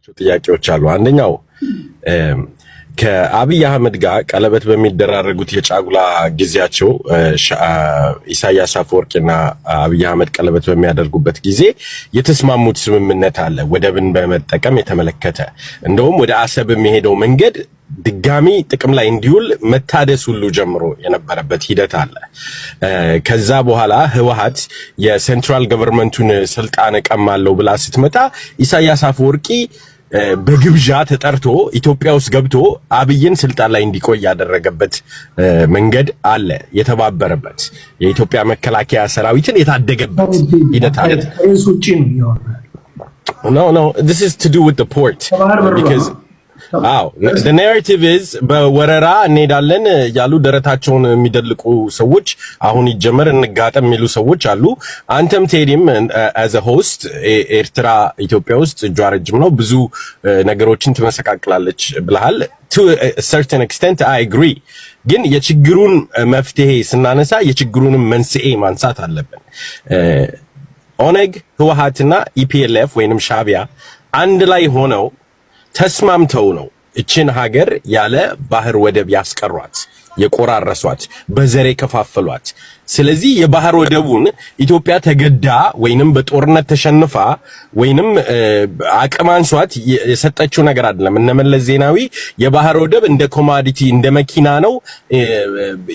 ያነሳቸው ጥያቄዎች አሉ። አንደኛው ከአብይ አህመድ ጋር ቀለበት በሚደራረጉት የጫጉላ ጊዜያቸው ኢሳያስ አፈወርቂና አብይ አህመድ ቀለበት በሚያደርጉበት ጊዜ የተስማሙት ስምምነት አለ፣ ወደብን በመጠቀም የተመለከተ እንደውም ወደ አሰብ የሚሄደው መንገድ ድጋሚ ጥቅም ላይ እንዲውል መታደስ ሁሉ ጀምሮ የነበረበት ሂደት አለ። ከዛ በኋላ ህወሓት የሴንትራል ገቨርንመንቱን ስልጣን ቀማለው ብላ ስትመጣ ኢሳያስ አፈወርቂ በግብዣ ተጠርቶ ኢትዮጵያ ውስጥ ገብቶ አብይን ስልጣን ላይ እንዲቆይ ያደረገበት መንገድ አለ። የተባበረበት የኢትዮጵያ መከላከያ ሰራዊትን የታደገበት ሂደት አለ። No, this is to do with the port because the narrative is በወረራ እንሄዳለን ያሉ ደረታቸውን የሚደልቁ ሰዎች አሁን ይጀመር እንጋጠም የሚሉ ሰዎች አሉ። አንተም ቴዲም as a host ኤርትራ ኢትዮጵያ ውስጥ እጇ ረጅም ነው፣ ብዙ ነገሮችን ትመሰቃቅላለች ብለሃል። to a certain extent I agree። ግን የችግሩን መፍትሄ ስናነሳ የችግሩን መንስኤ ማንሳት አለብን። ኦነግ ህወሓትና ኢፒኤልኤፍ ወይንም ሻቢያ አንድ ላይ ሆነው ተስማምተው ነው እችን ሀገር ያለ ባህር ወደብ ያስቀሯት፣ የቆራረሷት፣ በዘሬ ከፋፈሏት። ስለዚህ የባህር ወደቡን ኢትዮጵያ ተገዳ ወይንም በጦርነት ተሸንፋ ወይንም አቅም አንሷት የሰጠችው ነገር አይደለም። እነመለስ ዜናዊ የባህር ወደብ እንደ ኮማዲቲ እንደ መኪና ነው፣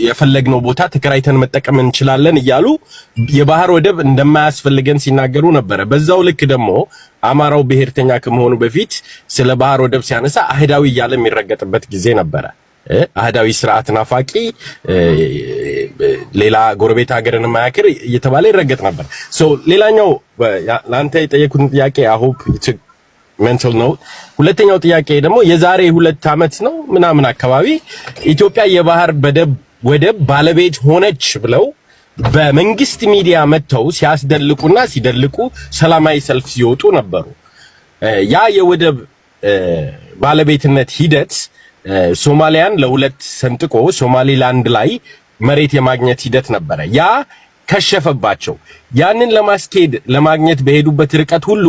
የፈለግነው ቦታ ተከራይተን መጠቀም እንችላለን እያሉ የባህር ወደብ እንደማያስፈልገን ሲናገሩ ነበረ። በዛው ልክ ደግሞ አማራው ብሔርተኛ ከመሆኑ በፊት ስለ ባህር ወደብ ሲያነሳ አህዳዊ እያለ የሚረገጥበት ጊዜ ነበረ። አህዳዊ ስርዓት ናፋቂ፣ ሌላ ጎረቤት ሀገርን ማያክር እየተባለ ይረገጥ ነበር። ሌላኛው ለአንተ የጠየቁትን ጥያቄ I hope you took mental note። ሁለተኛው ጥያቄ ደግሞ የዛሬ 2 ዓመት ነው ምናምን አካባቢ ኢትዮጵያ የባህር ወደብ ባለቤት ሆነች ብለው በመንግስት ሚዲያ መተው ሲያስደልቁና ሲደልቁ ሰላማዊ ሰልፍ ሲወጡ ነበሩ። ያ የወደብ ባለቤትነት ሂደት ሶማሊያን ለሁለት ሰንጥቆ ሶማሊላንድ ላይ መሬት የማግኘት ሂደት ነበረ። ያ ከሸፈባቸው። ያንን ለማግኘት በሄዱበት ርቀት ሁሉ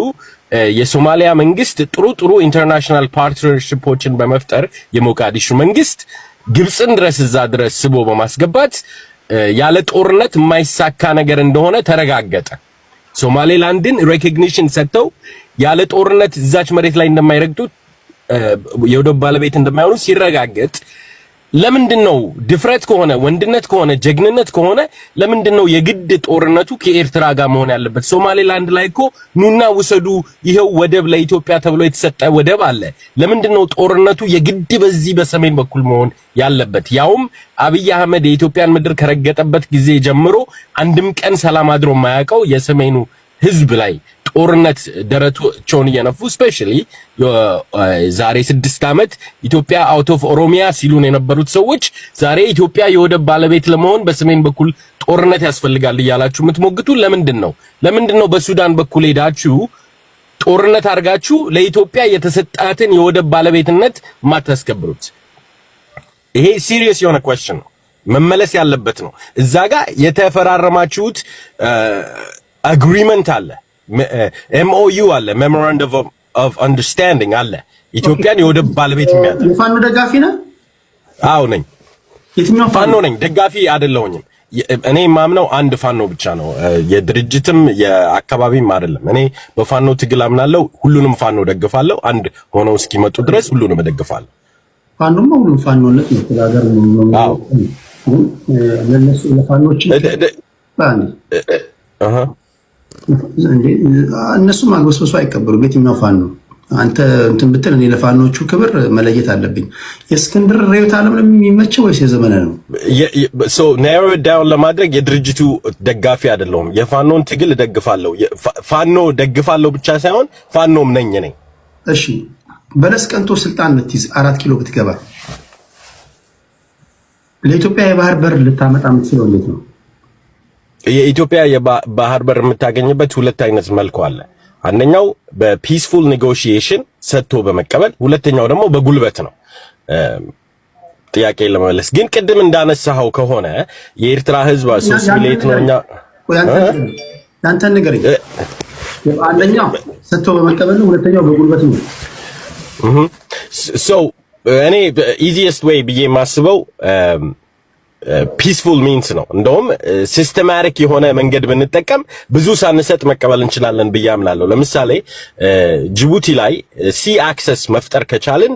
የሶማሊያ መንግስት ጥሩ ኢንተርናሽናል ፓርትነርሺፖችን በመፍጠር የሞቃዲሾ መንግስት ግብጽን እዛ ድረስ ስቦ በማስገባት ያለ ጦርነት የማይሳካ ነገር እንደሆነ ተረጋገጠ። ሶማሊላንድን ሪኮግኒሽን ሰጥተው ያለ ጦርነት እዛች መሬት ላይ እንደማይረግጡት የወደብ ባለቤት እንደማይሆኑ ሲረጋገጥ ለምንድነው ድፍረት ከሆነ ወንድነት ከሆነ ጀግንነት ከሆነ ለምንድነው የግድ ጦርነቱ ከኤርትራ ጋር መሆን ያለበት? ሶማሊላንድ ላይ እኮ ኑና ውሰዱ ይሄው ወደብ ለኢትዮጵያ ተብሎ የተሰጠ ወደብ አለ። ለምንድነው ጦርነቱ የግድ በዚህ በሰሜን በኩል መሆን ያለበት? ያውም አብይ አህመድ የኢትዮጵያን ምድር ከረገጠበት ጊዜ ጀምሮ አንድም ቀን ሰላም አድሮ የማያውቀው የሰሜኑ ህዝብ ላይ ጦርነት ደረቶቹን እየነፉ ስፔሻሊ ዛሬ 6 ዓመት ኢትዮጵያ አውት ኦፍ ኦሮሚያ ሲሉን የነበሩት ሰዎች ዛሬ ኢትዮጵያ የወደብ ባለቤት ለመሆን በሰሜን በኩል ጦርነት ያስፈልጋል እያላችሁ የምትሞግቱ ለምንድነው በሱዳን በኩል ሄዳችሁ ጦርነት አድርጋችሁ ለኢትዮጵያ የተሰጣትን የወደብ ባለቤትነት ማታስከብሩት? ይሄ ሲሪየስ የሆነ question ነው፣ መመለስ ያለበት ነው። እዛ ጋር የተፈራረማችሁት አግሪመንት አለ፣ MOU አለ፣ ሜሞራንደም ኦፍ አንደርስታንዲንግ አለ። ኢትዮጵያን የወደብ ባለቤት የሚያደርግ የፋኖ ደጋፊ ነህ? አዎ ነኝ። የትኛው ፋኖ ነኝ? ደጋፊ አይደለሁኝም። እኔ ማምነው አንድ ፋኖ ብቻ ነው፣ የድርጅትም የአካባቢም አይደለም። እኔ በፋኖ ትግል አምናለሁ። ሁሉንም ፋኖ ደግፋለሁ። አንድ ሆነው እስኪመጡ ድረስ ሁሉንም እደግፋለሁ። ፋኖማ ሁሉም ፋኖነት ነው፣ ስለሀገር ነው። አዎ ለነሱ ለፋኖች እነሱም አግበስብሰው አይቀበሉም። የትኛው ፋኖ አንተ እንትን ብትል እኔ ለፋኖቹ ክብር መለየት አለብኝ። የእስክንድር ርዕዮተ ዓለም ነው የሚመቸው ወይስ የዘመነ ነው? ናሮ ዳውን ለማድረግ የድርጅቱ ደጋፊ አይደለሁም። የፋኖን ትግል እደግፋለሁ። ፋኖ ደግፋለሁ ብቻ ሳይሆን ፋኖም ነኝ። እሺ በለስ ቀንቶ ስልጣን ልትይዝ 4 ኪሎ ብትገባ ለኢትዮጵያ የባህር በር ልታመጣ የምትችለው እንዴት ነው? የኢትዮጵያ የባህር በር የምታገኝበት 2 አይነት መልኩ አለ። አንደኛው በፒስፉል ኔጎሺዬሽን ሰጥቶ በመቀበል፣ ሁለተኛው ደግሞ በጉልበት ነው። ጥያቄ ለመመለስ ግን ቅድም እንዳነሳው ከሆነ የኤርትራ ህዝብ 3 ሚሊዮን ነውኛ ያንተ ነገር አንደኛው ሰጥቶ በመቀበል ነው፣ ሁለተኛው በጉልበት ነው። ሶ እኔ ኢዚየስት ዌይ ብዬ የማስበው ፒስፉል ሚንስ ነው። እንደውም ሲስተማቲክ የሆነ መንገድ ብንጠቀም ብዙ ሳንሰጥ መቀበል እንችላለን ብዬ አምናለሁ። ለምሳሌ ጅቡቲ ላይ ሲ አክሰስ መፍጠር ከቻልን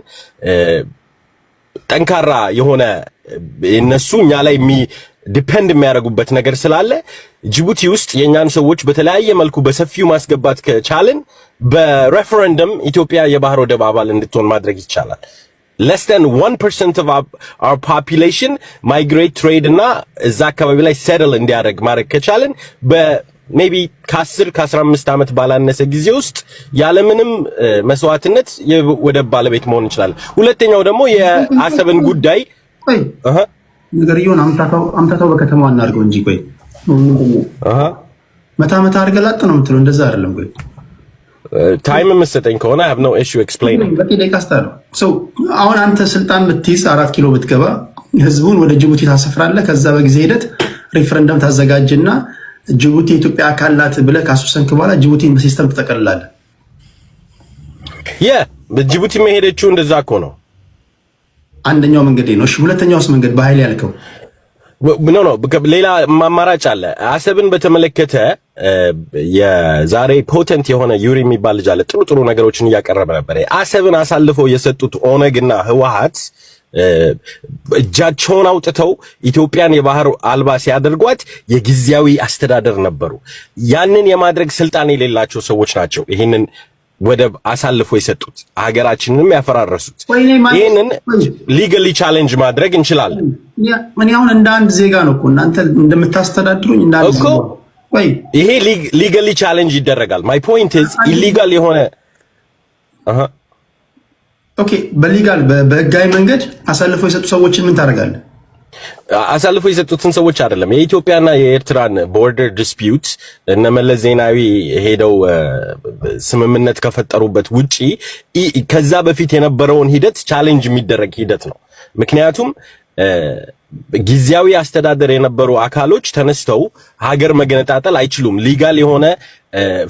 ጠንካራ የሆነ እነሱ እኛ ላይ ዲፔንድ የሚያደርጉበት ነገር ስላለ ጅቡቲ ውስጥ የኛን ሰዎች በተለያየ መልኩ በሰፊው ማስገባት ከቻልን በሬፈረንደም ኢትዮጵያ የባህር ወደብ አባል እንድትሆን ማድረግ ይቻላል። less than 1% of our population migrate trade እና እዛ አካባቢ ላይ settle እንዲያደርግ ማድረግ ከቻልን maybe ከ10-15 ዓመት ባላነሰ ጊዜ ውስጥ ያለምንም መስዋዕትነት የወደብ ባለቤት መሆን እንችላለን። ሁለተኛው ደግሞ የአሰብን ጉዳይ ነገር ይሁን አምታታው በከተማው እናድርገው እንጂ ቆይ መታ አድርገላጥ ነው የምትለው እንደዛ አይደለም። ቆይ ታይም መስጠኝ ከሆነ I have no issue explaining በቂ ደቂቃ so አሁን አንተ ስልጣን ብትይዝ 4 ኪሎ ብትገባ ህዝቡን ወደ ጅቡቲ ታሰፍራለህ። ከዛ በጊዜ ሂደት ሪፈረንደም ታዘጋጅና ጅቡቲ ኢትዮጵያ አካል ናት ብለህ ካስወሰንክ በኋላ ጅቡቲን በሲስተም ትጠቀልላለህ። በጅቡቲ መሄደችው እንደዛ እኮ ነው። አንደኛው መንገድ ነው። እሺ ሁለተኛውስ መንገድ በኃይል ያልከው ኖ ሌላ አማራጭ አለ። አሰብን በተመለከተ የዛሬ ፖተንት የሆነ ዩሪ የሚባል ልጅ አለ። ጥሩ ነገሮችን እያቀረበ ነበር። አሰብን አሳልፈው የሰጡት ኦነግና ህወሓት እጃቸውን አውጥተው ኢትዮጵያን የባህር አልባ ሲያደርጓት የጊዜያዊ አስተዳደር ነበሩ። ያንን የማድረግ ስልጣን የሌላቸው ሰዎች ናቸው ይሄንን ወደብ አሳልፎ የሰጡት ሀገራችንንም ያፈራረሱት። ይሄንን ሊጋሊ ቻሌንጅ ማድረግ እንችላለን። ምን ያውን እንደ አንድ ዜጋ ነው እኮ እናንተ እንደምታስተዳድሩኝ እንደ አንድ ዜጋ ወይ ይሄ ሊጋሊ ቻሌንጅ ይደረጋል። ማይ ፖይንት ኢዝ ኢሊጋል የሆነ ኦኬ በሊጋል በህጋዊ መንገድ አሳልፎ የሰጡ ሰዎችን ምን ታደርጋለህ? አሳልፎ የሰጡትን ሰዎች አይደለም። የኢትዮጵያና የኤርትራን ቦርደር ዲስፒዩት እነ መለስ ዜናዊ ሄደው ስምምነት ከፈጠሩበት ውጪ ከዛ በፊት የነበረውን ሂደት ቻሌንጅ የሚደረግ ሂደት ነው። ምክንያቱም ጊዜያዊ አስተዳደር የነበሩ አካሎች ተነስተው ሀገር መገነጣጠል አይችሉም። ሊጋል የሆነ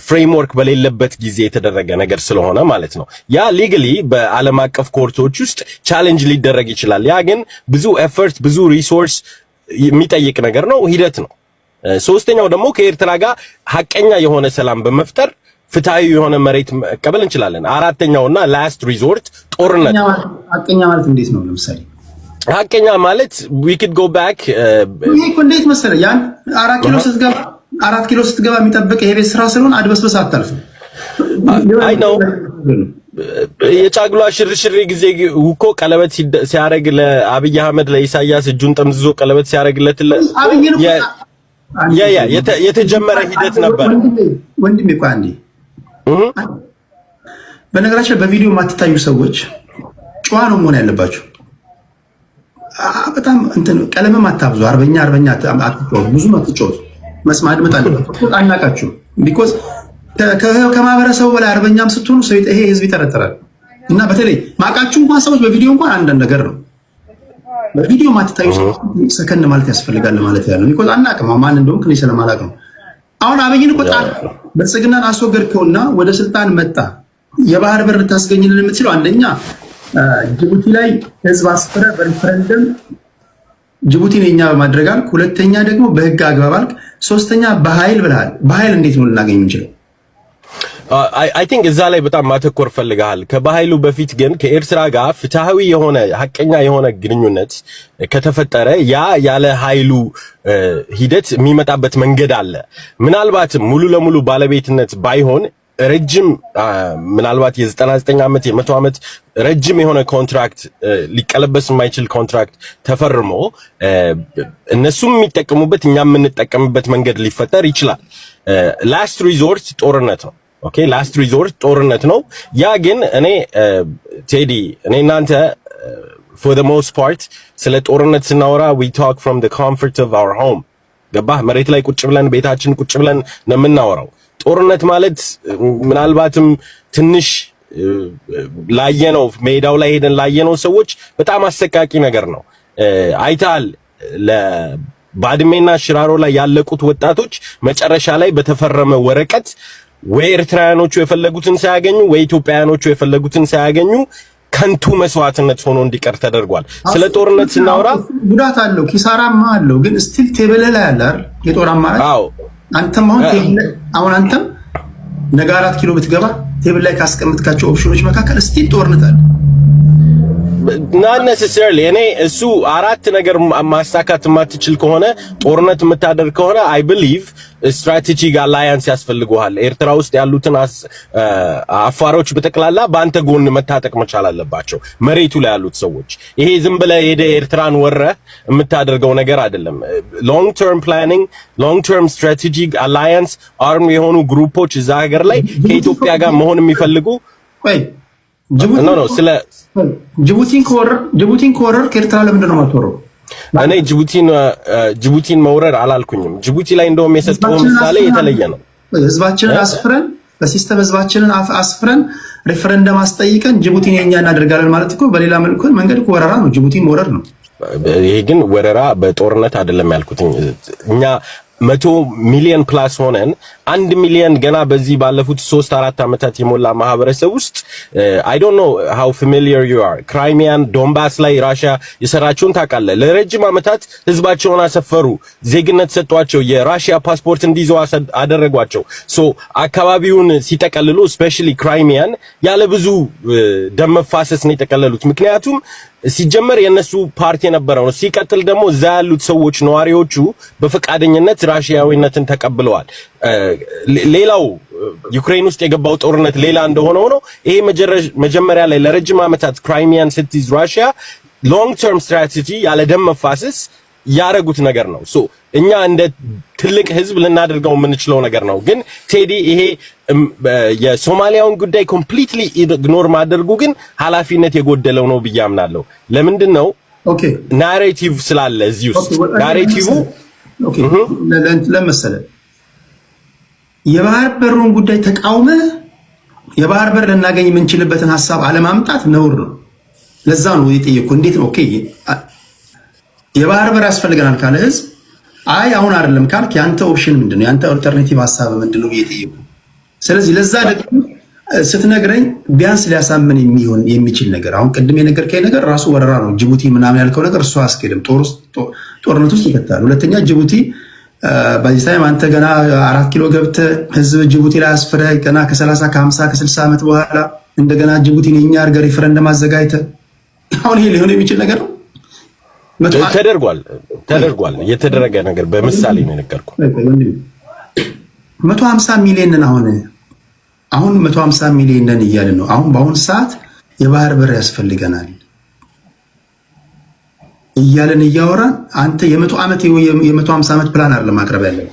ፍሬምወርክ በሌለበት ጊዜ የተደረገ ነገር ስለሆነ ማለት ነው። ያ ሊጋሊ በዓለም አቀፍ ኮርቶች ውስጥ ቻሌንጅ ሊደረግ ይችላል። ያ ግን ብዙ ኤፈርት ብዙ ሪሶርስ የሚጠይቅ ነገር ነው፣ ሂደት ነው። ሶስተኛው ደግሞ ከኤርትራ ጋር ሐቀኛ የሆነ ሰላም በመፍጠር ፍትሃዊ የሆነ መሬት መቀበል እንችላለን። አራተኛውና ላስት ሪዞርት ጦርነት። ሐቀኛ ማለት እንዴት ነው? ለምሳሌ ሐቀኛ ማለት we could go back ይሄ እኮ እንዴት መሰለህ ያን 4 ኪሎ ስትገባ የሚጠብቅ ይሄ ቤት ስራ ስለሆነ አድበስበስ አታልፍም። አይ ነው የጫግሏ ሽርሽር ጊዜ እኮ ቀለበት ሲያረግ ለአብይ አህመድ ለኢሳያስ እጁን ጠምዝዞ ቀለበት ሲያረግለት የተጀመረ ሂደት ነበር። ወንድሜ እኮ አንዴ በነገራችን በቪዲዮ የማትታዩ ሰዎች ጨዋ ነው መሆን ያለባችሁ። በጣም እንትን ቀለምም አታብዙ። አርበኛ አትጫወቱ፣ ብዙም አትጫወቱ። መስማት አለባችሁ። አናቃችሁ ቢኮዝ ከማህበረሰቡ በላይ አርበኛም ስትሆኑ ሰው ይሄ ህዝብ ይጠረጥራል። እና በተለይ ማቃችሁ እንኳን ሰዎች በቪዲዮ እንኳን አንዳንድ ነገር ነው። በቪዲዮ ማትታዩ ሰዎች ሰከን ማለት ያስፈልጋል ማለት ያለው ቢኮዝ አናቅም ማን እንደሆነ ከኔ ስለማላቅ ነው። አሁን አብይን እኮ ብልጽግናን አስወገድከውና ወደ ስልጣን መጣ። የባህር በር ታስገኝልን የምትችለው አንደኛ ጅቡቲ ላይ ህዝብ አስፈረ በሪፈረንደም ጅቡቲን የኛ በማድረግ አልክ። ሁለተኛ ደግሞ በህግ አግባብ አልክ። ሶስተኛ በኃይል ብለሃል። በኃይል እንዴት ነው ልናገኝ እንችላለን? አይ ቲንክ እዛ ላይ በጣም ማተኮር ፈልጋል። ከባህሉ በፊት ግን ከኤርትራ ጋር ፍትሃዊ የሆነ ሐቀኛ የሆነ ግንኙነት ከተፈጠረ ያ ያለ ኃይሉ ሂደት የሚመጣበት መንገድ አለ። ምናልባት ሙሉ ለሙሉ ባለቤትነት ባይሆን ረጅም ምናልባት የ99 ዓመት የ100 ዓመት ረጅም የሆነ ኮንትራክት ሊቀለበስ የማይችል ኮንትራክት ተፈርሞ እነሱም የሚጠቀሙበት እኛም የምንጠቀምበት መንገድ ሊፈጠር ይችላል። ላስት ሪዞርት ጦርነት ነው። ኦኬ ላስት ሪዞርት ጦርነት ነው። ያ ግን እኔ ቴዲ እኔ እናንተ for the most part ስለ ጦርነት ስናወራ we talk from the comfort of our home ገባህ? መሬት ላይ ቁጭ ብለን ቤታችን ቁጭ ብለን ነው የምናወራው። ጦርነት ማለት ምናልባትም ትንሽ ላየነው ሜዳው ላይ ሄደን ላየነው ሰዎች በጣም አሰቃቂ ነገር ነው። አይታል ለባድሜና ሽራሮ ላይ ያለቁት ወጣቶች መጨረሻ ላይ በተፈረመ ወረቀት ወይ ኤርትራውያኖቹ የፈለጉትን ሳያገኙ ወይ ኢትዮጵያውያኖቹ የፈለጉትን ሳያገኙ ከንቱ መስዋዕትነት ሆኖ እንዲቀር ተደርጓል። ስለ ጦርነት ስናወራ ጉዳት አለው፣ ኪሳራማ አለው። ግን ስቲል ቴብል ላይ አለ አይደል የጦር አማራጭ። አንተም አሁን አንተም ነገ 4 ኪሎ ብትገባ ቴብል ላይ ካስቀምጥካቸው ኦፕሽኖች መካከል ስቲል ጦርነት አለ። not necessarily እኔ እሱ አራት ነገር ማሳካት የማትችል ከሆነ ጦርነት የምታደርግ ከሆነ I believe strategic alliance ያስፈልገዋል። ኤርትራ ውስጥ ያሉትን አፋሮች በጠቅላላ በአንተ ጎን መታጠቅ መቻል አለባቸው፣ መሬቱ ላይ ያሉት ሰዎች። ይሄ ዝም ብለህ ሄደህ ኤርትራን ወረህ የምታደርገው ነገር አይደለም። long term planning, long term strategic alliance አርም የሆኑ ግሩፖች እዛ ሀገር ላይ ከኢትዮጵያ ጋር መሆን የሚፈልጉ ጅቡቲን ከወረር ከኤርትራ ለምንድን ነው የማትወረው? እኔ ጅቡቲን መውረር አላልኩኝም። ጅቡቲ ላይ እንደውም የሰጠው ምሳሌ የተለየ ነው። ህዝባችንን አስፍረን በሲስተም ህዝባችንን አስፍረን ሬፈረንደም አስጠይቀን ጅቡቲን የኛ እናደርጋለን ማለት እኮ በሌላ መንገድ እኮ ወረራ ነው። ጅቡቲን መውረር ነው። ይሄ ግን ወረራ በጦርነት አይደለም ያልኩት። እኛ 100 ሚሊዮን ፕላስ ሆነን 1 ሚሊዮን ገና በዚህ ባለፉት 3-4 ዓመታት የሞላ ማህበረሰብ ውስጥ I don't know how familiar you are ክራይሚያን ዶንባስ ላይ ራሽያ የሰራቸውን ታውቃለህ። ለረጅም ዓመታት ህዝባቸውን አሰፈሩ፣ ዜግነት ሰጧቸው፣ የራሽያ ፓስፖርት እንዲይዙ አደረጓቸው። ሶ አካባቢውን ሲጠቀልሉ ስፔሻሊ ክራይሚያን ያለ ብዙ ደም መፋሰስ ነው የተቀለሉት። ምክንያቱም ሲጀመር የነሱ ፓርቲ የነበረው ነው። ሲቀጥል ደግሞ እዛ ያሉት ሰዎች ነዋሪዎቹ በፈቃደኝነት ራሽያዊነትን ተቀብለዋል። ሌላው ዩክሬን ውስጥ የገባው ጦርነት ሌላ እንደሆነ ሆኖ ይሄ መጀመሪያ ላይ ለረጅም ዓመታት ክራይሚያን ስትይዝ ራሽያ ሎንግ ተርም ስትራቴጂ ያለ ደም መፋሰስ ያረጉት ነገር ነው። ሶ እኛ እንደ ትልቅ ህዝብ ልናደርገው የምንችለው ነገር ነው። ግን ቴዲ ይሄ የሶማሊያውን ጉዳይ ኮምፕሊትሊ ኢግኖር ማድረጉ ግን ኃላፊነት የጎደለው ነው ብዬ አምናለሁ። ለምንድን ነው? ናሬቲቭ ስላለ እዚህ ውስጥ ናሬቲቭ ለምሳሌ የባህር በሩን ጉዳይ ተቃውመ የባህር በር ልናገኝ የምንችልበትን ሐሳብ አለማምጣት ነውር ነው። ለዛ ነው የጠየቁ። እንዴት ነው? ኦኬ የባህር በር ያስፈልገናል ካለ ህዝብ አይ አሁን አይደለም ካልክ ያንተ ኦፕሽን ምንድነው? ያንተ ኦልተርኔቲቭ ሐሳብ ምንድነው የጠየቁ። ስለዚህ ለዛ ደግሞ ስትነግረኝ ቢያንስ ሊያሳምን የሚችል ነገር አሁን ቅድም የነገርከኝ ነገር ራሱ ወረራ ነው። ጅቡቲ ምናምን ያልከው ነገር እሱ አስኬድም ጦርነት ውስጥ ይከታል። ሁለተኛ ጅቡቲ በዚህ ታይም አንተ ገና 4 ኪሎ ገብተህ ህዝብ ጅቡቲ ላይ አስፈረህ ገና ከ30 ከ50 ከ60 ዓመት በኋላ እንደገና ጅቡቲን የኛ አድርገህ ሬፈረንደም አዘጋጅተህ አሁን ይሄ ሊሆን የሚችል ነገር ነው? ተደርጓል። የተደረገ ነገር በምሳሌ ነው የነገርኩህ። 150 ሚሊዮን ነን አሁን 150 ሚሊዮን ነን እያልን ነው። አሁን በአሁን ሰዓት የባህር በር ያስፈልገናል እያልን እያወራን አንተ የ100 ዓመት የ150 ዓመት ፕላን አይደለም ማቅረብ ያለው።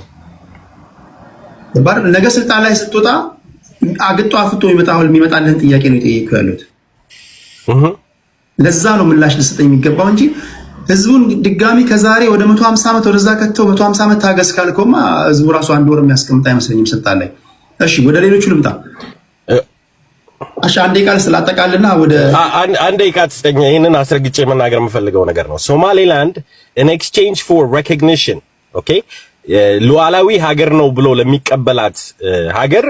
ነገ ስልጣን ላይ ስትወጣ አግጦ አፍጦ የሚመጣልህን ጥያቄ ነው የጠየቅኩህ ያሉት። ለዛ ነው ምላሽ ልሰጠኝ የሚገባው እንጂ ህዝቡን ድጋሚ ከዛሬ ወደ 150 ዓመት ወደዛ ከተው 150 ዓመት ታገስ ካልከውማ ህዝቡ ራሱ አንድ ወር የሚያስቀምጥ አይመስለኝም ስልጣን ላይ። እሺ ወደ ሌሎቹ ልምጣ። አንዴ ቃል ስላጠቃልና ወደ አንዴ ቃል ተስተኛ ይሄንን አስረግጬ መናገር የምፈልገው ነገር ነው። ሶማሊላንድ in exchange for recognition ሉዓላዊ ሀገር ነው ብሎ ለሚቀበላት ሀገር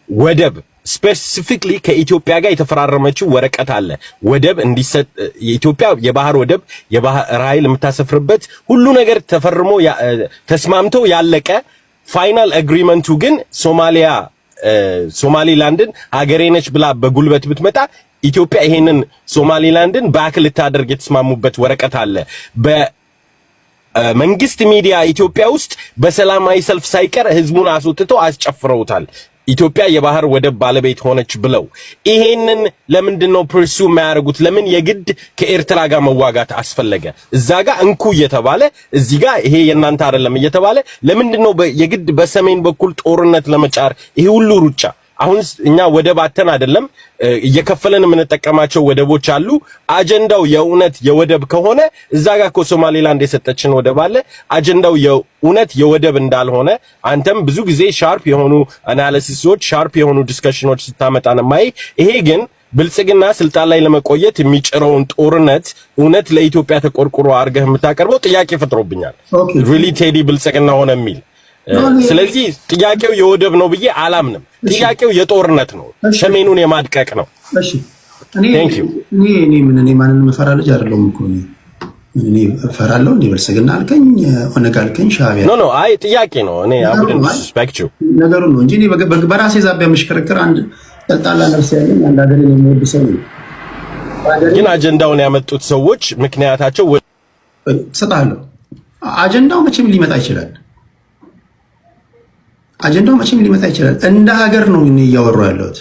ወደብ ስፔሲፊክሊ ከኢትዮጵያ ጋር የተፈራረመችው ወረቀት አለ። ወደብ እንዲሰጥ የኢትዮጵያ የባህር ወደብ የባህር ኃይል የምታሰፍርበት ሁሉ ነገር ተፈርሞ ተስማምቶ ያለቀ ፋይናል አግሪመንቱ ግን ሶማሊላንድን ሀገሬ ነች ብላ በጉልበት ብትመጣ ኢትዮጵያ ይሄንን ሶማሊላንድን ባክ ልታደርግ የተስማሙበት ወረቀት አለ። በመንግስት ሚዲያ ኢትዮጵያ ውስጥ በሰላማዊ ሰልፍ ሳይቀር ህዝቡን አስወጥተው አስጨፍረውታል። ኢትዮጵያ የባህር ወደብ ባለቤት ሆነች ብለው ይሄንን ለምንድን ነው ፐርሱ የማያደርጉት? ለምን የግድ ከኤርትራ ጋር መዋጋት አስፈለገ? እዛ ጋር እንኩ እየተባለ እዚህ ጋር ይሄ የእናንተ አይደለም እየተባለ ለምንድን ነው የግድ በሰሜን በኩል ጦርነት ለመጫር ይሄ ሁሉ ሩጫ? አሁን እኛ ወደብ አተን አይደለም እየከፈለን የምንጠቀማቸው ወደቦች አሉ። አጀንዳው የእውነት የወደብ ከሆነ እዛ ጋር እኮ ሶማሊላንድ የሰጠችን ወደብ አለ። አጀንዳው የእውነት የወደብ እንዳልሆነ አንተም ብዙ ጊዜ ሻርፕ የሆኑ አናሊሲሶች ሻርፕ የሆኑ ዲስከሽኖች ስታመጣ ነው ማይ። ይሄ ግን ብልጽግና ስልጣን ላይ ለመቆየት የሚጭረውን ጦርነት እውነት ለኢትዮጵያ ተቆርቁሮ አድርገህ የምታቀርበው ጥያቄ ፈጥሮብኛል። ሪሊ ቴዲ ብልጽግና ሆነ የሚል ስለዚህ ጥያቄው የወደብ ነው ብዬ አላምንም። ጥያቄው የጦርነት ነው፣ ሰሜኑን የማድቀቅ ነው። እሺ እኔ ማንንም ፈራ ልጅ አይደለሁም እኮ እኔ እፈራለሁ እንዴ? ብልጽግና አልከኝ፣ ኦነግ አልከኝ፣ ሻዕቢያ ኖ አይ ጥያቄ ነው። እኔ አብደን ዲስፔክት ዩ ነገሩ ነው እንጂ እኔ በራሴ ዛቢያ መሽከረከር አንድ ጠጣላ ነፍስ ያለኝ አንድ ሀገር የሚወድ ሰው ነው። ግን አጀንዳውን ያመጡት ሰዎች ምክንያታቸው እሰጥሃለሁ። አጀንዳው መቼም ሊመጣ ይችላል። እንደ ሀገር ነው እኔ እያወራሁ ያለሁት፣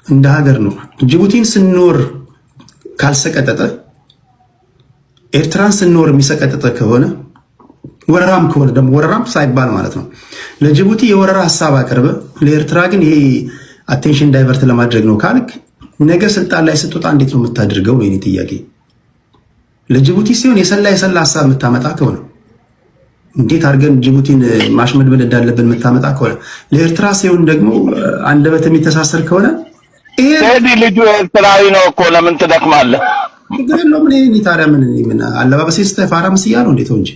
እንደ ሀገር ነው። ጅቡቲን ስንኖር ካልሰቀጠጠ፣ ኤርትራን ስንኖር የሚሰቀጠጠ ከሆነ፣ ወረራም ከሆነ ደግሞ ወረራም ሳይባል ማለት ነው ለጅቡቲ የወረራ ሀሳብ አቅርበ፣ ለኤርትራ ግን ይሄ አቴንሽን ዳይቨርት ለማድረግ ነው ካልክ ነገ ስልጣን ላይ ስትወጣ እንዴት ነው የምታደርገው ነው የኔ ጥያቄ። ለጅቡቲ ሲሆን የሰላ ሀሳብ የምታመጣ ከሆነ እንዴት አድርገን ጅቡቲን ማሽመድመድ እንዳለብን የምታመጣ ከሆነ፣ ለኤርትራ ሲሆን ደግሞ አንደበት የሚተሳሰር ከሆነ ይሄ ልጁ ኤርትራዊ ነው እኮ ለምን ትደክማለህ? ችግር የለውም። እኔ ታዲያ ምን አለባበሴ ስታይ ፋራ መስያ ነው እንዴት እንጂ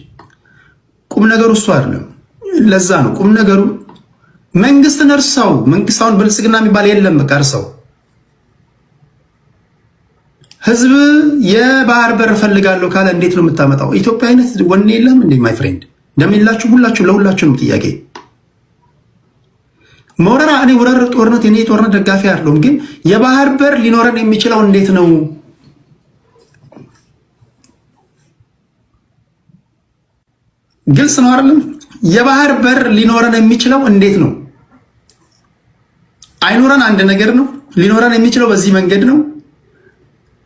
ቁም ነገሩ እሱ አይደለም። ለዛ ነው ቁም ነገሩ መንግስትን እርሳው። መንግስታውን ብልጽግና የሚባል የለም። በቃ እርሳው። ህዝብ የባህር በር ፈልጋለሁ ካለ እንዴት ነው የምታመጣው? ኢትዮጵያዊነት ወኔ የለም እንዴ? ማይ ፍሬንድ እንደሚላችሁ ለሁላችሁም ጥያቄ መውረራ እኔ ወረር ጦርነት የኔ ጦርነት ደጋፊ አይደለሁም። ግን የባህር በር ሊኖረን የሚችለው እንዴት ነው? ግልጽ ነው አይደለም? የባህር በር ሊኖረን የሚችለው እንዴት ነው? አይኖረን አንድ ነገር ነው። ሊኖረን የሚችለው በዚህ መንገድ ነው።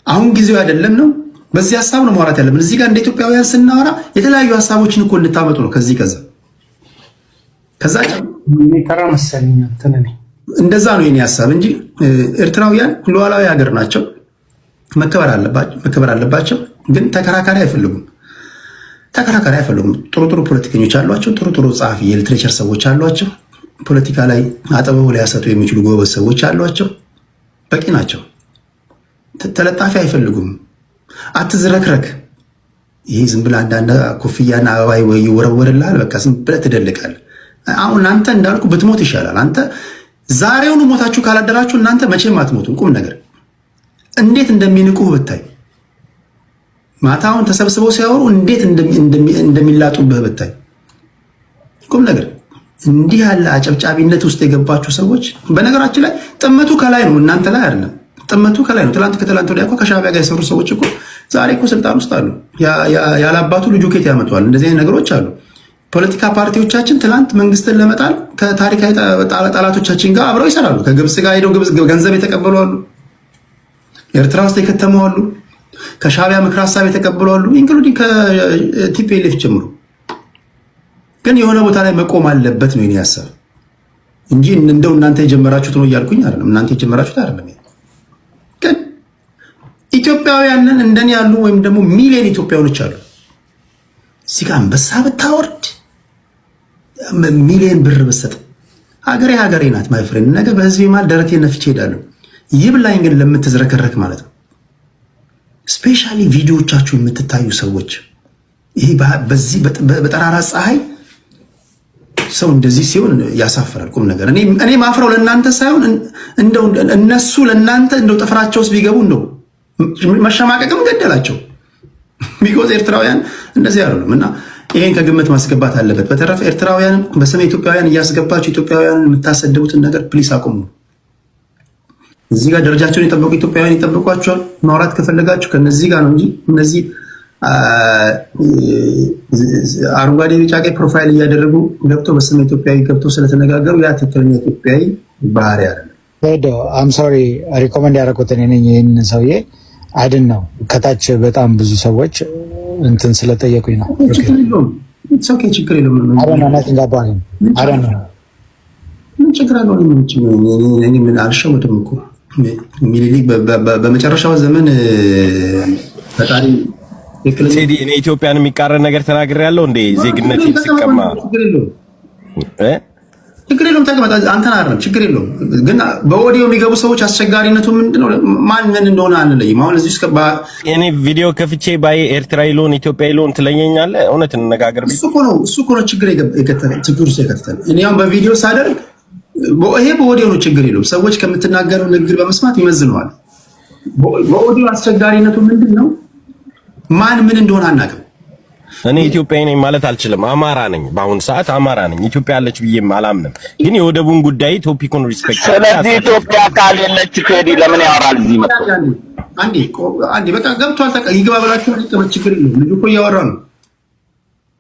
አሁን ጊዜው አይደለም ነው። በዚህ ሐሳብ ነው ማውራት ያለብን። እዚህ ጋር እንደ ኢትዮጵያውያን ስናወራ የተለያዩ ሐሳቦችን እኮ እንድታመጡ ነው። ከዛ ተራ መሰለኝ ተነኔ እንደዛ ነው የኔ ሐሳብ እንጂ ኤርትራውያን ሉዓላዊ ሀገር ናቸው፣ መከበር አለባቸው። ግን ተከራካሪ አይፈልጉም። ጥሩ ፖለቲከኞች አሏቸው። ጥሩ ጸሐፊ የሊትሬቸር ሰዎች አሏቸው። ፖለቲካ ላይ አጥበው ሊያሰጡ የሚችሉ ጎበዝ ሰዎች አሏቸው። በቂ ናቸው። ተለጣፊ አይፈልጉም። አትዝረክረክ። ይሄ ዝም ብለህ አንዳንድ ኮፍያና አበባ ይወረወርልሃል። በቃ ዝም ብለህ ትደልቃለህ። አሁን አንተ እንዳልኩ ብትሞት ይሻላል። አንተ ዛሬውኑ ሞታችሁ ካላደራችሁ እናንተ መቼም አትሞቱም። ቁም ነገር እንዴት እንደሚንቁህ ብታይ፣ ማታውን ተሰብስበው ሲያወሩ እንዴት እንደሚላጡብህ ብታይ፣ ቁም ነገር እንዲህ ያለ አጨብጫቢነት ውስጥ የገባችሁ ሰዎች፣ በነገራችን ላይ ጥመቱ ከላይ ነው፣ እናንተ ላይ አይደለም። ጥመቱ ከላይ ነው። ከትላንት ወዲያ እኮ ከሻዕቢያ ጋር የሰሩ ሰዎች እኮ ዛሬ እኮ ስልጣን ውስጥ አሉ። ያላባቱ ልጁ ኬት ያመጣዋል? እንደዚህ አይነት ነገሮች አሉ። ፖለቲካ ፓርቲዎቻችን ትላንት መንግስትን ለመጣል ከታሪካዊ ጠላቶቻችን ጋር አብረው ይሰራሉ። ከግብፅ ጋር ሄደው ግብፅ ገንዘብ የተቀበሉ አሉ። ኤርትራ ውስጥ የከተሙ አሉ። ከሻዕቢያ ምክር ሀሳብ የተቀበሉ አሉ። ኢንክሉዲንግ ከቲፒኤልኤፍ ጀምሮ። ግን የሆነ ቦታ ላይ መቆም አለበት ነው የኔ ሀሳብ እንጂ እንደው እናንተ የጀመራችሁት ነው እያልኩኝ አይደለም። እናንተ የጀመራችሁት አይደለም። ግን ኢትዮጵያውያንን እንደኔ ያሉ ወይም ደግሞ ሚሊዮን ኢትዮጵያውያኖች አሉ። እዚህ ጋር አንበሳ ብታወርድ ሚሊዮን ብር ብሰጥ ሀገሬ ናት ማይ ፍሬንድ። ነገ በህዝቤ ማል ደረቴን ነፍቼ እሄዳለሁ። ይብላኝ ግን ለምትዝረከረክ ማለት ነው። ስፔሻሊ ቪዲዮዎቻችሁ የምትታዩ ሰዎች ይሄ በዚህ በጠራራ ፀሐይ ሰው እንደዚህ ሲሆን ያሳፍራል። ቁም ነገር እኔ ማፍረው ለእናንተ ሳይሆን እንደው እነሱ ለእናንተ እንደው ጥፍራቸው ውስጥ ቢገቡ እንደው መሸማቀቅም ገደላቸው። ቢኮዝ ኤርትራውያን እንደዚህ አይደሉም እና ይሄን ከግምት ማስገባት አለበት። በተረፈ ኤርትራውያንም በስመ ኢትዮጵያውያን እያስገባችሁ ኢትዮጵያውያንን የምታሰድቡትን ነገር ፕሊስ አቁሙ። እዚህ ጋር ደረጃቸውን የጠበቁ ኢትዮጵያውያን ይጠብቋቸዋል። ማውራት ከፈለጋችሁ ከነዚህ ጋር ነው እንጂ እነዚህ አረንጓዴ ቢጫ ቀይ ፕሮፋይል እያደረጉ ገብተው በስመ ኢትዮጵያዊ ገብተው ስለተነጋገሩ ያ ትክክለኛ ኢትዮጵያዊ ባህሪ አይደለም። ሄዶ አም ሶሪ ሪኮመንድ ያደረኩት እኔ ነኝ። ይሄን ሰውዬ አይደል ነው ከታች በጣም ብዙ ሰዎች እንትን ስለጠየቁኝ ነው። ችግር የለውም። ምን ችግር አለው? ምን አልሸወድም እኮ ሚኒሊክ በመጨረሻው ዘመን ፈጣሪ ቴዲ እኔ ኢትዮጵያን የሚቃረን ነገር ተናግሬያለሁ እንዴ? ዜግነቴን ሲቀማ ችግር የለውም ተቀመጥ። አንተን አይደለም ችግር የለውም። ግን በኦዲዮ የሚገቡ ሰዎች አስቸጋሪነቱ ምንድነው? ማን ምን እንደሆነ አንለይም። አሁን እዚህ እስከ እኔ ቪዲዮ ከፍቼ ባይ ኤርትራ ይሎን ኢትዮጵያ ይሎን ትለኛለህ። እውነት እንነጋገር። እሱ እኮ ነው ችግር ውስጥ የከተተን። እኔ አሁን በቪዲዮ ሳደርግ ይሄ በኦዲዮ ነው ችግር የለውም። ሰዎች ከምትናገረው ንግግር በመስማት ይመዝነዋል። በኦዲዮ አስቸጋሪነቱ ምንድነው? ማን ምን እንደሆነ አናውቅም። እኔ ኢትዮጵያዊ ነኝ ማለት አልችልም። አማራ ነኝ፣ በአሁን ሰዓት አማራ ነኝ። ኢትዮጵያ አለች ብዬም አላምንም። ግን የወደቡን ጉዳይ ቶፒኩን ሪስፔክት። ስለዚህ ኢትዮጵያ ካሌለች ቴዲ ለምን ያወራል እዚህ መጥቶ? አንዴ በቃ ገብቷል። ይግባ ብላችሁ ልትቀመጥ ችግር የለውም። ልጁ እኮ እያወራ ነው።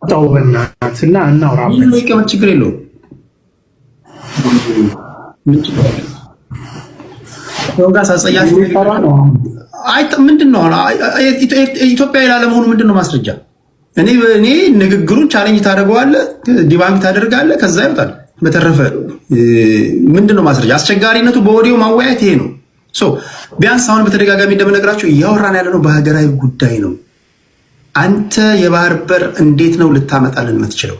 ታውበናትና እናውራበት። ልጁ ይቀመጥ ችግር የለውም። ምንድነው ኢትዮጵያ ላለመሆኑ ምንድነው ማስረጃ? እኔ ንግግሩን ቻሌንጅ ታደርገዋለህ፣ ዲባንክ ታደርጋለህ፣ ከዛ ይወጣል። በተረፈ ምንድነው ማስረጃ? አስቸጋሪነቱ በኦዲዮ ማወያየት ይሄ ነው። ቢያንስ አሁን በተደጋጋሚ እንደምነግራቸው እያወራን ያለነው በሀገራዊ ጉዳይ ነው። አንተ የባህር በር እንዴት ነው ልታመጣልን የምትችለው?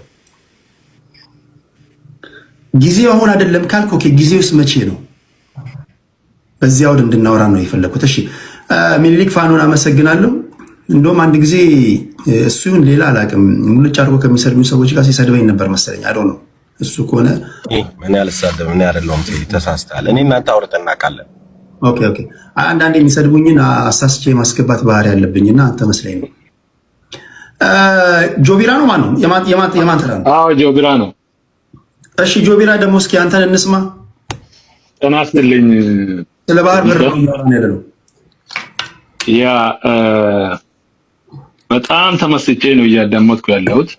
ጊዜው አሁን አይደለም ካልክ ኦኬ፣ ጊዜውስ መቼ ነው? በዚያ ወደ እንድናወራ ነው የፈለኩት። እሺ ሚኒሊክ ፋኖን አመሰግናለሁ። እንደውም አንድ ጊዜ እሱን ሌላ አላውቅም ሙልጭ አድርጎ ከሚሰድቡ ሰዎች ጋር ሲሰድበኝ ነበር መሰለኝ። አዶ ነው እሱ ከሆነ ምን ያልሳደብ ምን ያደለውም ተሳስተሃል። እኔ እናንተ አውርተን እናውቃለን። ኦኬ አንዳንዴ የሚሰድቡኝን አሳስቼ ማስገባት ባህሪ ያለብኝና አንተ መስለኝ ነው። ጆቢራ ነው ማን ነው? የማን ተራ ነው? አዎ ጆቢራ ነው። እሺ ጆቢራ ደግሞ እስኪ አንተን እንስማ። ተናስተልኝ ስለ ባህር በር ነው ያ በጣም ተመስጬ ነው እያዳመጥኩ ያለሁት።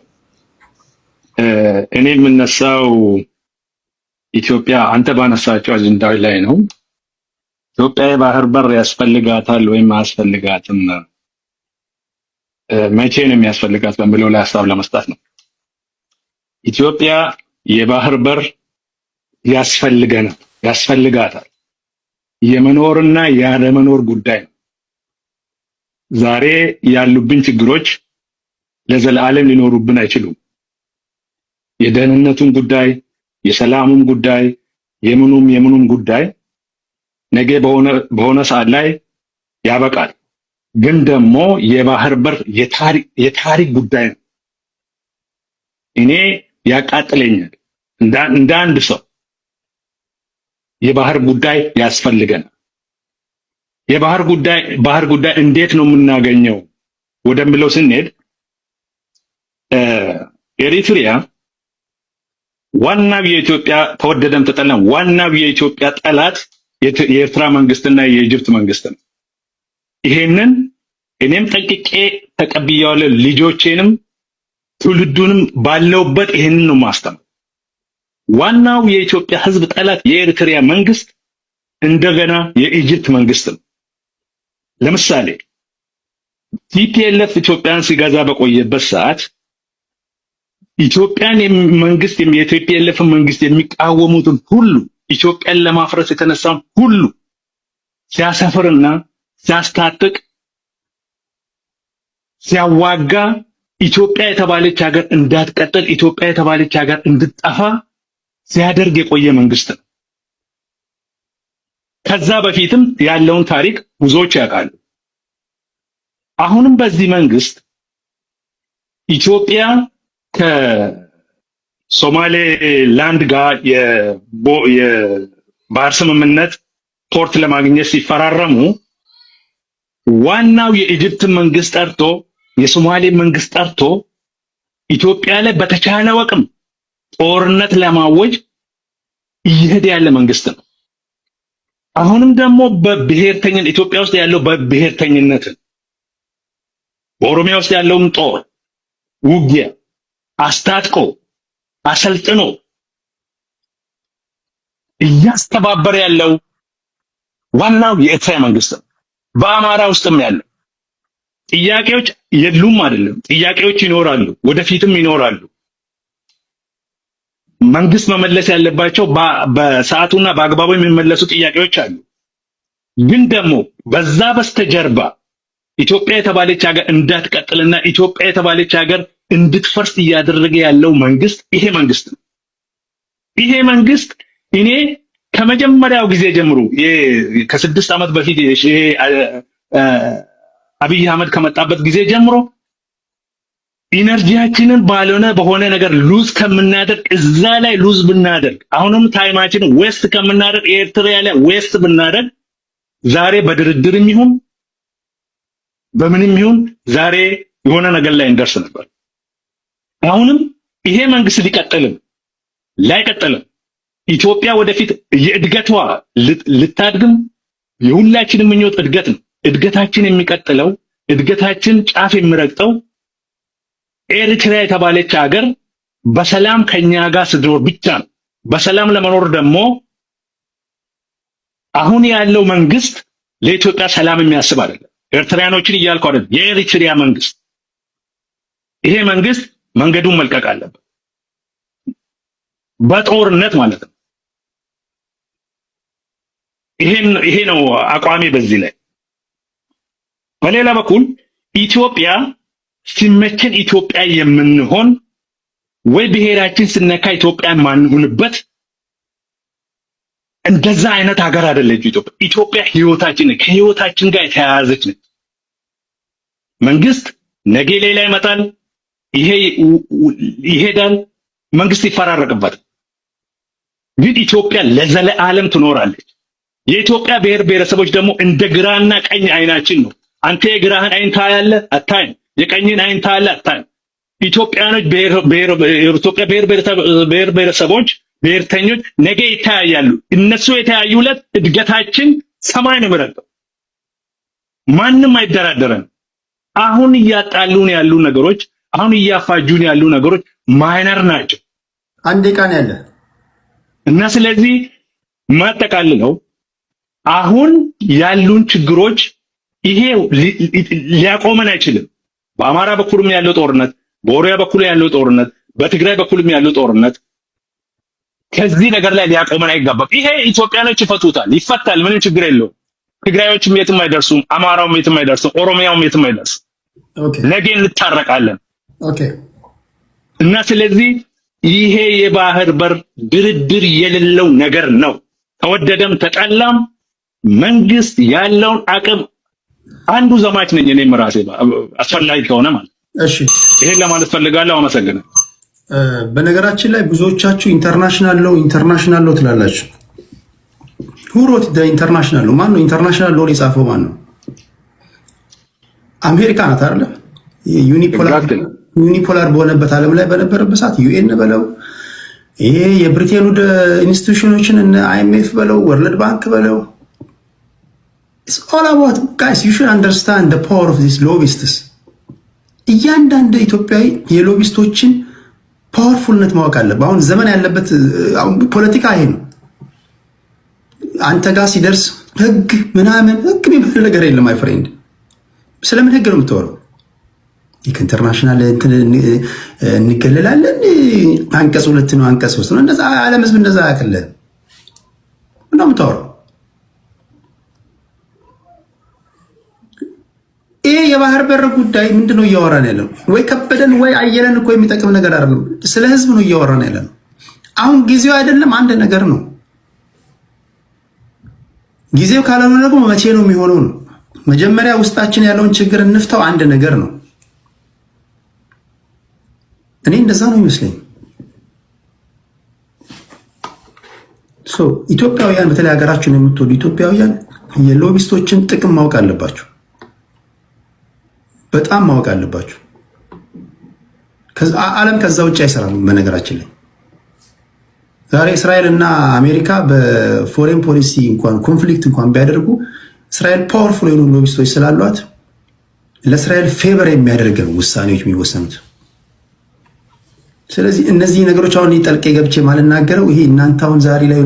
እኔ የምነሳው ኢትዮጵያ አንተ ባነሳቸው አጀንዳዎች ላይ ነው። ኢትዮጵያ የባህር በር ያስፈልጋታል ወይም አያስፈልጋትም፣ መቼ ነው የሚያስፈልጋት በሚለው ላይ ሀሳብ ለመስጠት ነው። ኢትዮጵያ የባህር በር ያስፈልጋታል። የመኖርና ያለመኖር ጉዳይ ነው። ዛሬ ያሉብን ችግሮች ለዘላለም ሊኖሩብን አይችሉም። የደህንነቱን ጉዳይ፣ የሰላሙን ጉዳይ፣ የምኑም ጉዳይ ነገ በሆነ ሰዓት ላይ ያበቃል። ግን ደግሞ የባህር በር የታሪክ ጉዳይ ነው። እኔ ያቃጥለኛል እንደ አንድ ሰው የባህር ጉዳይ ያስፈልገናል። የባህር ጉዳይ እንዴት ነው የምናገኘው ወደሚለው ስንሄድ ኤሪትሪያ ዋናው የኢትዮጵያ ተወደደም ተጠላም ዋናው የኢትዮጵያ ጠላት የኤርትራ መንግስትና የኢጅፕት መንግስት ነው። ይሄንን እኔም ጠንቅቄ ተቀብያለሁ። ልጆቼንም ትውልዱንም ባለውበት ይሄንን ነው ማስተማር። ዋናው የኢትዮጵያ ህዝብ ጠላት የኤርትራ መንግስት እንደገና የኢጅፕት መንግስት ነው። ለምሳሌ ቲፒኤልኤፍ ኢትዮጵያን ሲገዛ በቆየበት ሰዓት ኢትዮጵያን መንግስት የቲፒኤልኤፍ መንግስት የሚቃወሙትን ሁሉ ኢትዮጵያን ለማፍረስ የተነሳን ሁሉ ሲያሰፍርና ሲያስታጥቅ ሲያዋጋ ኢትዮጵያ የተባለች ሀገር እንዳትቀጥል ኢትዮጵያ የተባለች ሀገር እንድትጠፋ ሲያደርግ የቆየ መንግስት ነው። ከዛ በፊትም ያለውን ታሪክ ብዙዎች ያውቃሉ። አሁንም በዚህ መንግስት ኢትዮጵያ ከሶማሌ ላንድ ጋር የባህር ስምምነት ፖርት ለማግኘት ሲፈራረሙ ዋናው የኢጅፕት መንግስት ጠርቶ የሶማሌ መንግስት ጠርቶ ኢትዮጵያ ላይ በተቻለ አቅም ጦርነት ለማወጅ እየሄደ ያለ መንግስት ነው። አሁንም ደግሞ በብሔርተኝነት ኢትዮጵያ ውስጥ ያለው በብሔርተኝነት በኦሮሚያ ውስጥ ያለውን ጦር ውጊያ አስታጥቆ አሰልጥኖ እያስተባበረ ያለው ዋናው የኤርትራ መንግስት ነው። በአማራ ውስጥም ያለው ጥያቄዎች የሉም አይደለም፣ ጥያቄዎች ይኖራሉ፣ ወደፊትም ይኖራሉ። መንግስት መመለስ ያለባቸው በሰዓቱና በአግባቡ የሚመለሱ ጥያቄዎች አሉ። ግን ደግሞ በዛ በስተጀርባ ኢትዮጵያ የተባለች ሀገር እንዳትቀጥልና ኢትዮጵያ የተባለች ሀገር እንድትፈርስ እያደረገ ያለው መንግስት ይሄ መንግስት ነው። ይሄ መንግስት እኔ ከመጀመሪያው ጊዜ ጀምሮ ከ6 ዓመት በፊት አብይ አህመድ ከመጣበት ጊዜ ጀምሮ ኢነርጂያችንን በሆነ ነገር ሉዝ ከምናደርግ እዛ ላይ ሉዝ ብናደርግ አሁንም ታይማችንን ዌስት ከምናደርግ ኤርትራ ላይ ዌስት ብናደርግ ዛሬ በድርድርም ይሁን በምንም ይሁን ዛሬ የሆነ ነገር ላይ እንደርስ ነበር። አሁንም ይሄ መንግስት ሊቀጥልም ላይቀጥልም ኢትዮጵያ ወደፊት የእድገቷ ልታድግም የሁላችንም ምኞት እድገት ነው። እድገታችን የሚቀጥለው እድገታችን ጫፍ የሚረግጠው ኤርትራ የተባለች ሀገር በሰላም ከኛ ጋር ስትኖር ብቻ ነው። በሰላም ለመኖር ደግሞ አሁን ያለው መንግስት ለኢትዮጵያ ሰላም የሚያስብ አይደለም። ኤርትራኖችን እያልኩ አይደለም፣ የኤርትራ መንግስት ይሄ መንግስት መንገዱን መልቀቅ አለበት፣ በጦርነት ማለት ነው። ይሄ ነው አቋሜ በዚህ ላይ። በሌላ በኩል ኢትዮጵያ ሲመቸን ኢትዮጵያ የምንሆን ወይ ብሔራችን ስነካ ኢትዮጵያ ማንሆንበት እንደዛ አይነት ሀገር አይደለች ኢትዮጵያ። ኢትዮጵያ ህይወታችን ነው፣ ከህይወታችን ጋር የተያያዘች ነች። መንግስት ነገ ሌላ ይመጣል፣ ይሄ ይሄዳል፣ መንግስት ይፈራረቅበታል። ግን ኢትዮጵያ ለዘለዓለም ትኖራለች። የኢትዮጵያ ብሔር ብሔረሰቦች ደግሞ እንደ ግራና ቀኝ አይናችን ነው። አንተ የግራህን አይን ታያለህ አታይም፣ የቀኝን አይን ታያለህ አታይም። ኢትዮጵያኖች የኢትዮጵያ ብሔር ብሔረሰቦች ብሔርተኞች ነገ ይታያሉ። እነሱ የተያዩለት እድገታችን ሰማይ ነው የሚረግጠው። ማንም አይደራደረን። አሁን እያጣሉን ያሉ ነገሮች፣ አሁን እያፋጁን ያሉ ነገሮች ማይነር ናቸው። አንድ ቃን ያለ እና ስለዚህ ማጠቃልለው አሁን ያሉን ችግሮች ይሄ ሊያቆመን አይችልም። በአማራ በኩልም ያለው ጦርነት፣ በኦሮሚያ በኩል ያለው ጦርነት፣ በትግራይ በኩልም ያለው ጦርነት ከዚህ ነገር ላይ ሊያቆመን አይገባም። ይሄ ኢትዮጵያኖች ይፈቱታል፣ ይፈታል፣ ምንም ችግር የለውም። ትግራዮችም የትም አይደርሱም፣ አማራውም የትም አይደርሱም፣ ኦሮሚያውም የትም አይደርሱም። ነገ እንታረቃለን። እና ስለዚህ ይሄ የባህር በር ድርድር የሌለው ነገር ነው። ተወደደም ተጠላም መንግስት ያለውን አቅም አንዱ ዘማች ነኝ እኔም ራሴ አስፈላጊ ከሆነ ማለት። እሺ ይሄን ለማለት ፈልጋለሁ። አመሰግናለሁ። በነገራችን ላይ ብዙዎቻችሁ ኢንተርናሽናል ሎ ትላላችሁ። ሁሮት ኢንተርናሽናል ሎ ማን ነው? ኢንተርናሽናል ሎ የጻፈው ማን ነው? አሜሪካ ናት አይደል? ዩኒፖላር በሆነበት ዓለም ላይ በነበረበት ሰዓት ዩኤን በለው ይሄ የብሪቴኑ ኢንስቲትዩሽኖችን እነ አይኤምኤፍ በለው ወርልድ ባንክ በለው it's all about guys you should understand the power of these lobbyists። እያንዳንዱ ኢትዮጵያዊ የሎቢስቶችን ፓወርፉልነት ማወቅ አለበት። አሁን ዘመን ያለበት ፖለቲካ ይሄ ነው። አንተ ጋር ሲደርስ ህግ ምናምን ህግ የሚባል ነገር የለም። ማይ ፍሬንድ ስለምን ህግ ነው የምትወራው? ኢንተርናሽናል እንገለላለን አንቀጽ 2 ነው አንቀጽ 3 ነው። እንደዛ ዓለም ህዝብ እንደዛ ያከለ ነው የምታወራው። ይሄ የባህር በር ጉዳይ ምንድነው እያወራን ያለው? ወይ ከበደን ወይ አየለን እኮ የሚጠቅም ነገር አይደለም። ስለ ህዝብ ነው እያወራን ያለው። አሁን ጊዜው አይደለም። አንድ ነገር ነው። ጊዜው ካልሆነ ደግሞ መቼ ነው የሚሆነው ነው። መጀመሪያ ውስጣችን ያለውን ችግር እንፍታው። አንድ ነገር ነው። እኔ እንደዛ ነው ይመስለኝ። ኢትዮጵያውያን በተለይ ሀገራችሁን የምትወዱ ኢትዮጵያውያን የሎቢስቶችን ጥቅም ማወቅ አለባችሁ። በጣም ማወቅ አለባችሁ። ዓለም ከዛ ውጭ አይሰራም። በነገራችን ላይ ዛሬ እስራኤል እና አሜሪካ በፎሬን ፖሊሲ እንኳን ኮንፍሊክት እንኳን ቢያደርጉ እስራኤል ፓወርፉል የሆኑ ሎቢስቶች ስላሏት ለእስራኤል ፌቨር የሚያደርግ ነው ውሳኔዎች የሚወሰኑት። ስለዚህ እነዚህ ነገሮች አሁን ጠልቄ ገብቼ ማልናገረው ይሄ እናንተ አሁን ዛሬ ላይ